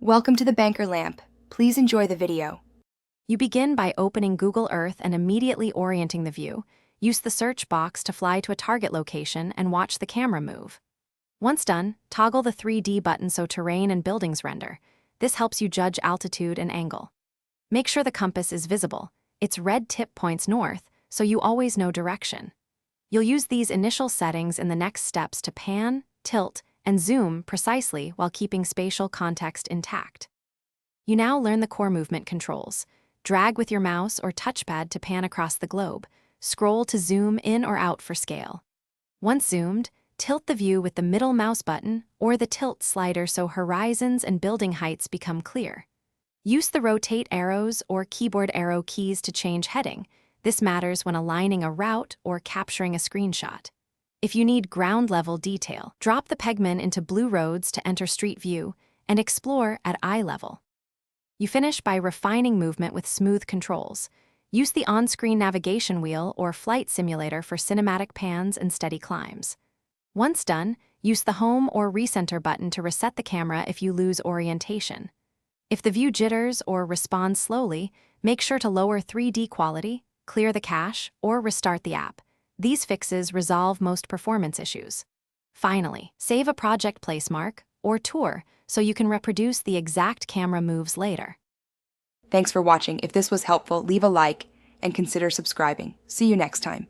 Welcome to the Banker Lamp. Please enjoy the video. You begin by opening Google Earth and immediately orienting the view. Use the search box to fly to a target location and watch the camera move. Once done, toggle the 3D button so terrain and buildings render. This helps you judge altitude and angle. Make sure the compass is visible. Its red tip points north, so you always know direction. You'll use these initial settings in the next steps to pan, tilt, and zoom precisely while keeping spatial context intact. You now learn the core movement controls. Drag with your mouse or touchpad to pan across the globe. Scroll to zoom in or out for scale. Once zoomed, tilt the view with the middle mouse button or the tilt slider so horizons and building heights become clear. Use the rotate arrows or keyboard arrow keys to change heading. This matters when aligning a route or capturing a screenshot. If you need ground-level detail, drop the Pegman into blue roads to enter street view and explore at eye level. You finish by refining movement with smooth controls. Use the on-screen navigation wheel or flight simulator for cinematic pans and steady climbs. Once done, use the home or recenter button to reset the camera if you lose orientation. If the view jitters or responds slowly, make sure to lower 3D quality, clear the cache, or restart the app. These fixes resolve most performance issues. Finally, save a project placemark or tour so you can reproduce the exact camera moves later. Thanks for watching. If this was helpful, leave a like and consider subscribing. See you next time.